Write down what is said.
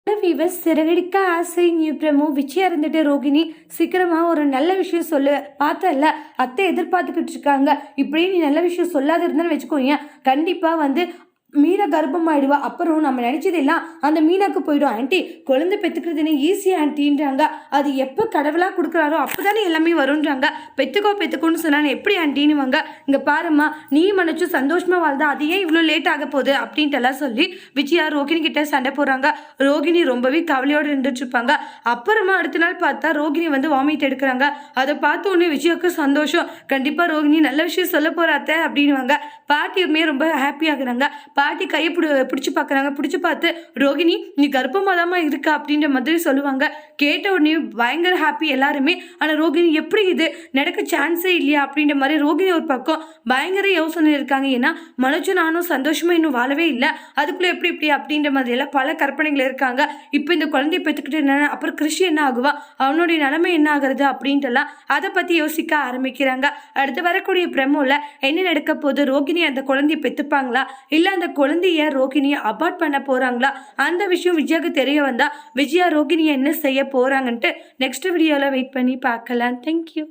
Viewers Siragadikka ஆசை new promo Vijaya இருந்துட்டு ரோகிணி சீக்கிரமா ஒரு நல்ல விஷயம் சொல்லு பார்த்தல அத்தை எதிர்பார்த்துக்கிட்டு இருக்காங்க. இப்படியே நீ நல்ல விஷயம் சொல்லாத இருந்தான்னு வச்சுக்கோங்க, கண்டிப்பா மீனா கர்ப்பமாயிடுவா. அப்புறம் நம்ம நினைச்சதெல்லாம் அந்த மீனாக்கு போயிடும். ஆன்ட்டி குழந்தை பெற்றுக்கிறதுன்னு ஈஸியா ஆன்ட்டின்றாங்க. அது எப்போ கடவுளாக கொடுக்குறாரோ அப்போதானே எல்லாமே வரும்ன்றாங்க. பெற்றுக்கோன்னு சொன்னாங்க. எப்படி ஆன்ட்டின்னு வாங்க, இங்கே பாருமா நீ மனச்சும் சந்தோஷமா வாழ்ந்தா அது ஏன் இவ்வளோ லேட் ஆக போகுது அப்படின்ட்டு எல்லாம் சொல்லி விஜயா ரோகிணி கிட்ட சண்டை போடுறாங்க. ரோகிணி ரொம்பவே கவலையோடு இருந்துட்டு இருப்பாங்க. அப்புறமா அடுத்த நாள் பார்த்தா ரோகிணி வாமிட் எடுக்கிறாங்க. அதை பார்த்த உடனே விஜயாவுக்கு சந்தோஷம். கண்டிப்பாக ரோகிணி நல்ல விஷயம் சொல்ல போறாத்த அப்படின்வாங்க. பாட்டியுமே ரொம்ப ஹாப்பி ஆகுறாங்க. பாட்டி கையை பிடிச்சி பார்க்குறாங்க. பிடிச்சி பார்த்து ரோகிணி நீ கர்ப்பமாதாமா இருக்கா அப்படின்ற மாதிரி சொல்லுவாங்க. கேட்ட உடனே பயங்கர ஹாப்பி எல்லாருமே. ஆனால் ரோகிணி எப்படி இது நடக்க சான்ஸே இல்லையா அப்படின்ற மாதிரி ரோகிணி ஒரு பக்கம் பயங்கர யோசனை இருக்காங்க. ஏன்னா மனோஜும் நானும் சந்தோஷமா இன்னும் வாழவே இல்லை, அதுக்குள்ளே எப்படி இப்படி அப்படின்ற மாதிரி எல்லாம் பல கற்பனைகள் இருக்காங்க. இப்போ இந்த குழந்தைய பெற்றுக்கிட்டு என்ன, அப்புறம் கிருஷி என்ன ஆகுவா, அவனுடைய நிலைமை என்ன ஆகுறது அப்படின்ட்டுலாம் அதை பற்றி யோசிக்க ஆரம்பிக்கிறாங்க. அடுத்து வரக்கூடிய பிரமோல என்ன நடக்க போகுது, ரோகிணி அந்த குழந்தைய பெற்றுப்பாங்களா இல்லை அந்த குழந்தைய ரோகிணியை அபார்ட் பண்ண போறாங்களா, அந்த விஷயம் விஜயாவுக்கு தெரிய வந்தா விஜயா ரோகிணியை என்ன செய்ய போறாங்கன்ட்டு நெக்ஸ்ட் வீடியோல வெயிட் பண்ணி பார்க்கலாம். தேங்க்யூ.